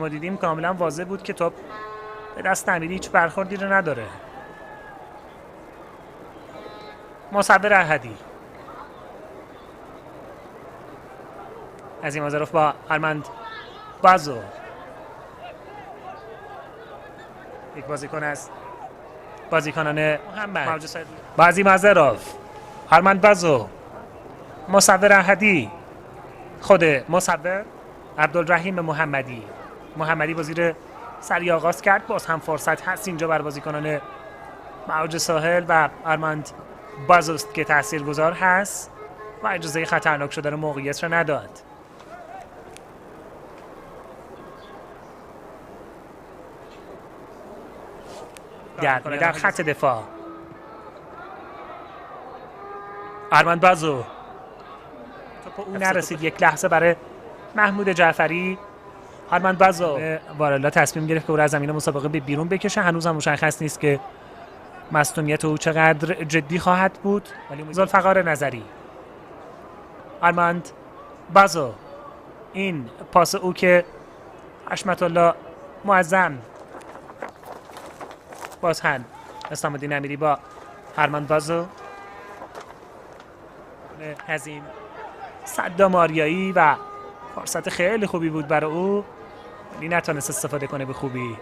ما دیدیم کاملا واضح بود که توپ به دست امیری هیچ برخوردی رو نداره. مصور احدی، عظیم آذروف با آرماند بازو، یک بازیکن از بازیکنان محمد عظیم آذروف، آرماند بازو، مصور احدی، خود مصور عبدالرحیم محمدی با زیر سری آغاز کرد. باز هم فرصت هست اینجا بر بازیکنان موج ساحل و آرماند بازوست که تاثیرگذار هست و اجازه خطرناک شدن موقعیت را نداد. در خط دفاع آرماند بازو، توپ او نرسید یک لحظه برای محمود جعفری. آرماند بازو وارلا تصمیم گرفت که او را از زمین مسابقه به بیرون بکشه. هنوز هم مشخص نیست که مصونیت او چقدر جدی خواهد بود، ولی ذوالفقار نظری، آرماند بازو، این پاس او که حشمت الله معظم، باز هم اسلام الدین امیری با آرماند بازو، از این صدام آریایی و فرصت خیلی خوبی بود برای او ولی نتونست استفاده کنه به خوبی.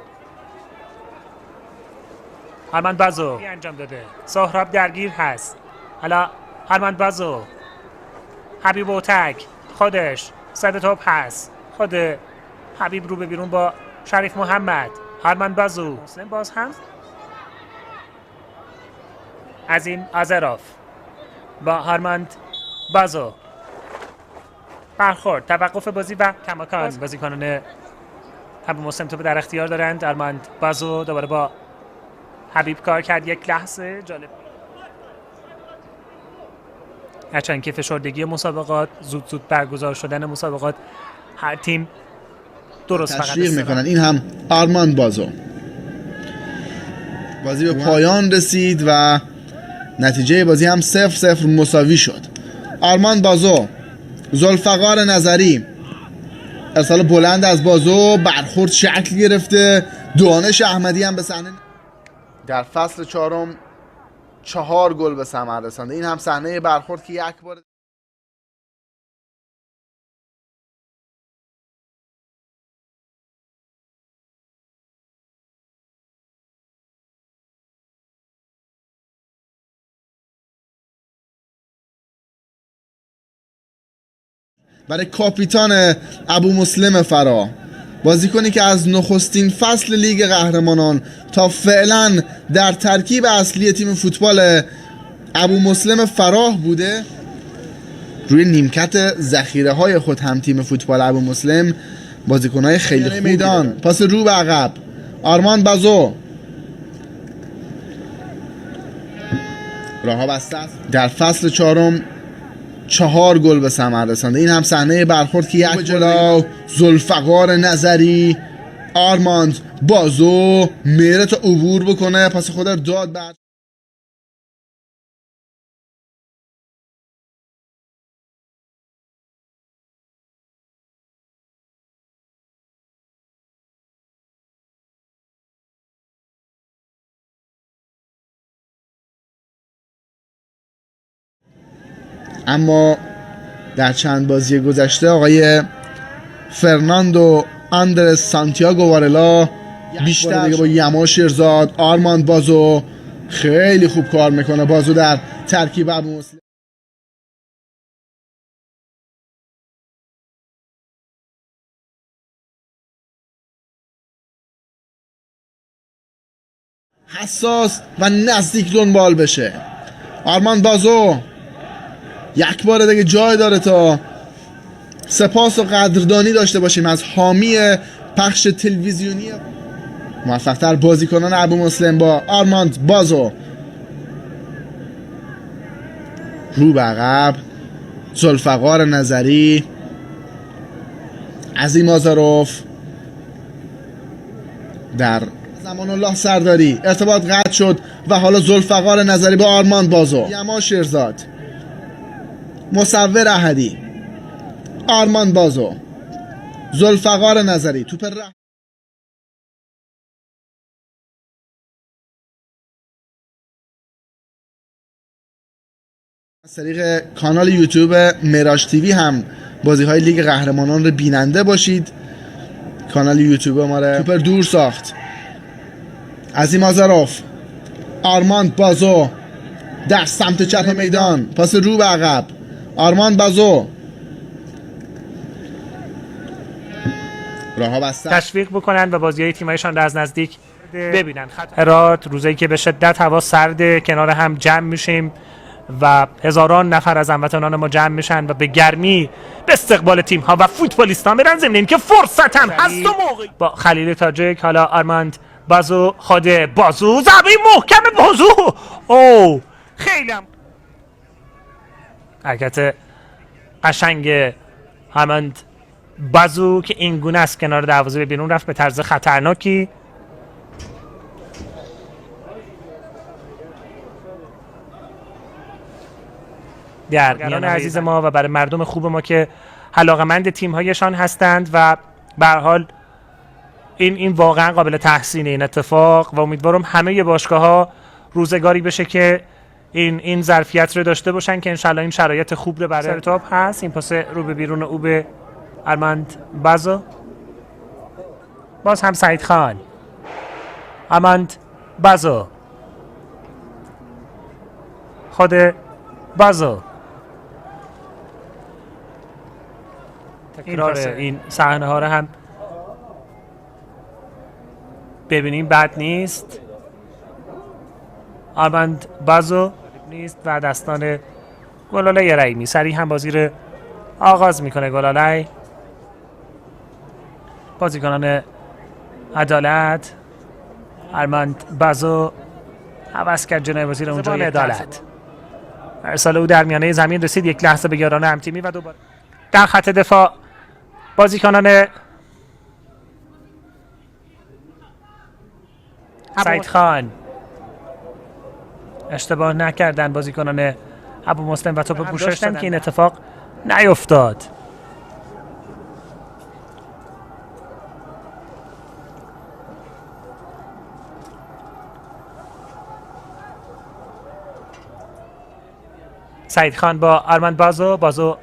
آرماند بازو انجام داده، سهراب درگیر هست، حالا آرماند بازو، حبیب اوتک خودش صد توپ هست، خود حبیب رو به بیرون با شریف محمد، آرماند بازو، باز هم عظیم آذروف با آرماند بازو، برخورد، توقف بازی و کماکان. بازیکنان ابو مسلم توپ در اختیار دارند. آرماند بازو دوباره با حبیب کار کرد، یک لحظه جالب، هرچند که فشردگی مسابقات، زود برگزار شدن مسابقات، هر تیم درست تشویق میکنن. این هم آرماند بازو. بازی به پایان رسید و نتیجه بازی هم 0-0 مساوی شد. آرماند بازو، ذوالفقار نظری، ارسال بلند از بازو، برخورد شکل گرفته. دانش احمدی هم به صحنه در فصل چهارم 4 گل به ثمر رسانده. این هم صحنه برخورد که یک بار برای کاپیتان ابو مسلم فراه، بازیکنی که از نخستین فصل لیگ قهرمانان تا فعلا در ترکیب اصلی تیم فوتبال ابو مسلم فراه بوده. روی نیمکت ذخیره های خود هم تیم فوتبال ابو مسلم بازیکن‌های خیلی خوب میدان. پاس رو به عقب، آرماند بازو، راه بسته است. در فصل چهارم 4 گل به ثمر رسانده. این هم صحنه برخورد که یک جلو، ذوالفقار نظری، آرماند بازو میره تا عبور بکنه، پاس خود رو داد بعد. اما در چند بازی گذشته آقای فرناندو آندرس سانتیاگو وارلا بیشتر دیگه با یماش ارزاد. آرماند بازو خیلی خوب کار میکنه. بازو در ترکیب ابو مسلم حساس و نزدیک دنبال بشه. آرماند بازو یک بار دیگه جای داره تا سپاس و قدردانی داشته باشیم از حامی پخش تلویزیونی موفق‌تر بازیکنان ابو مسلم با آرماند بازو. رو به عقب، ذوالفقار نظری، عظیم آذروف، در زمان الله سرداری ارتباط قطع شد و حالا ذوالفقار نظری با آرماند بازو، یماش ارزاد، مصور احدی، آرماند بازو، ذوالفقار نظری، توپ از طریق کانال یوتیوب مراج تیوی هم بازی های لیگ قهرمانان رو بیننده باشید. کانال یوتیوب ما رو توپ دور ساخت. عظیم آزاروف، آرماند بازو در سمت چپ میدان، پاس رو به عقب. آرماند بازو راهها بسته، تشویق بکنن و بازی‌های تیم‌هایشان را از نزدیک ببینن. هرات روزی که به شدت هوا سرده، کنار هم جمع میشیم و هزاران نفر از هموطنان ما جمع میشن و به گرمی به استقبال تیم‌ها و فوتبالیستان میرن، ضمن اینکه فرصت هم هست و موقعی. با خلیل تاجیک، حالا آرماند بازو، خود بازو، ضربه محکم بازو. او خیلی هم حرکت قشنگ آرماند بازو که این گونه است کنار دروازه به بیرون رفت به طرز خطرناکی. در میان عزیز ما و برای مردم خوب ما که علاقه‌مند تیم‌هایشان هستند و به هر حال این واقعا قابل تحسین این اتفاق و امیدوارم همه باشگاه‌ها روزگاری بشه که این ظرفیت رو داشته باشن که انشالله این شرایط خوب رو برای سر توپ هست. این پاس رو به بیرون او به آرماند بازو، باز هم سعید خان. آرماند بازو، خود بازو. تکرار این صحنه ها رو هم ببینیم بد نیست. آرماند بازو نیست و دستان گلاله رحیمی سریع هم بازی رو آغاز میکنه. گلاله بازیکنان عدالت، آرماند بازو عوض کرد جنای وزیر اونجا عدالت. ارسال او در میانه زمین رسید، یک لحظه به یارانه همتیمی و دوباره در خط دفاع بازیکنان سعید خان اشتباه نکردن بازیکنان ابو مسلم و توپ گوش داشتن که این اتفاق نیفتاد. سعید خان با آرماند بازو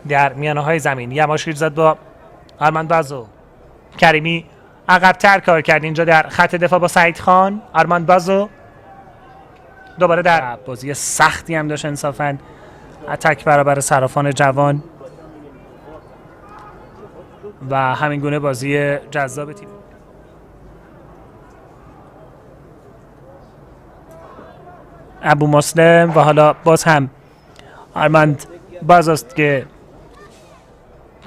در میانه های زمین یماشیر زد با آرماند بازو. کریمی عقب‌تر کار کرد اینجا در خط دفاع با سعید خان. آرماند بازو دوباره در بازی سختی هم داشت انصافاً اتک برابر صرافان جوان و همین گونه بازی جذاب تیم. ابو مسلم و حالا باز هم آرماند بازوست که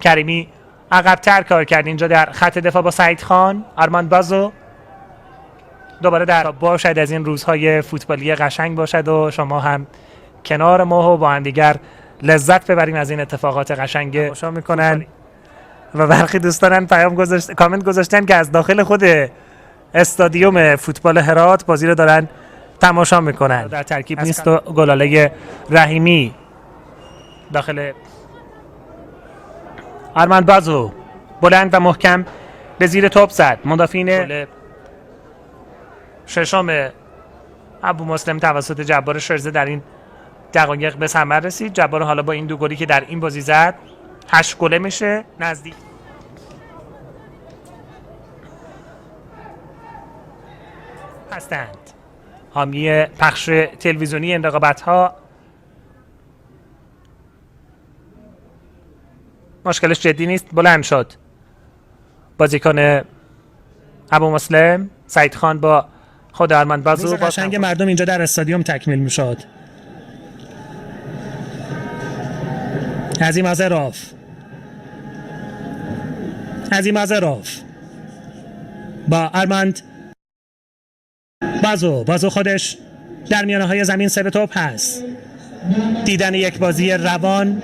کریمی عقب‌تر کار کرد اینجا در خط دفاع با سعید خان. آرماند بازو دوباره در باشد از این روزهای فوتبالی قشنگ باشد و شما هم کنار ما و با هم دیگر لذت ببریم از این اتفاقات قشنگ. تماشا میکنن و برخی دوستان کامنت گذاشتن که از داخل خود استادیوم فوتبال هرات بازی رو دارن تماشا میکنن. در ترکیب نیست و گلاله رحیمی داخل. آرماند بازو بلند و محکم به زیر توپ زد. مدافعین ششم ابو مسلم توسط جبار شرزه در این دقایق به ثمر رسید. جبار حالا با این دو گلی که در این بازی زد 8 گله میشه نزدیک. هستند حامی پخش تلویزیونی این رقابت‌ها. مشکلش جدی نیست. بلند شد بازیکن ابو مسلم. سعید خان با خود آرماند بازو. قشنگ مردم اینجا در استادیوم تکمیل میشد. عظیم آزاروف با آرماند بازو خودش در میانه های زمین سر توپ هست. دیدن یک بازی روان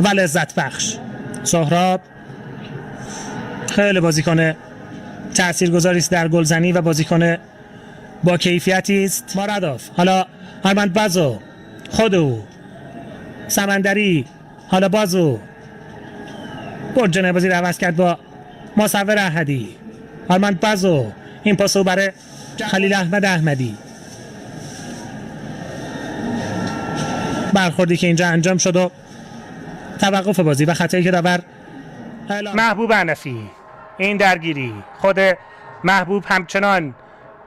و لذت بخش. سهراب خیلی بازیکن تاثیرگذاری است در گلزنی و بازیکن با کیفیتی است. مارادوف، حالا آرماند بازو، خود او سمندری، حالا بازو برد جنای بازی رو عوض کرد با مصور احدی، آرماند بازو، این پاسو برای خلیل احمد احمدی. برخوردی که اینجا انجام شد و توقف بازی و خطایی که داور محبوب حنفی، این درگیری خود محبوب همچنان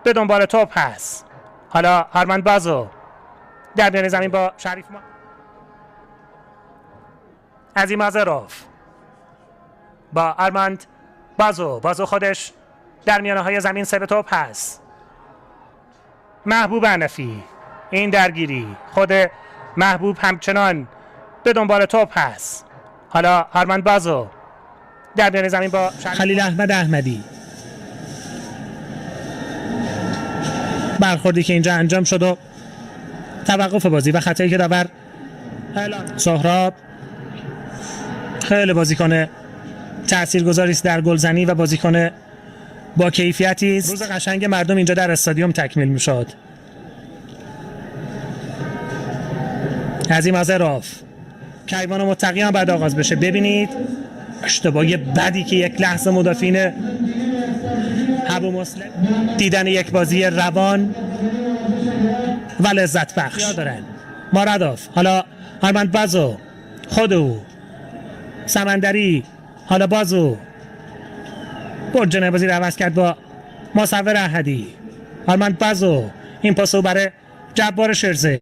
به دنبال توپ هست. حالا آرماند بازو در میان زمین با شریف عظیم آزروف با آرماند بازو خودش در میانه های زمین سر توپ هست. محبوب حنفی، این درگیری خود محبوب همچنان به دنبال توپ هست. حالا آرماند بازو در میان زمین با خلیل احمد احمدی. برخوردی که اینجا انجام شد و توقف بازی و خطایی که داور سهراب، خیلی بازیکن تاثیرگذاری است در گلزنی و بازیکن با کیفیتی است. روز قشنگ مردم اینجا در استادیوم تکمیل میشد. عظیم آزروف، کیوان متقیان بعد آغاز بشه. ببینید اشتباهی بدی که یک لحظه مدافعین ابو مسلم دیدن یک بازی روان و لذت بخش دارن. مارادوف، حالا آرماند بازو، خود او سمندری، حالا بازو برج بازی رو عوض کرد با مصور احدی. آرماند بازو، این پاسو برای جبار شرزه.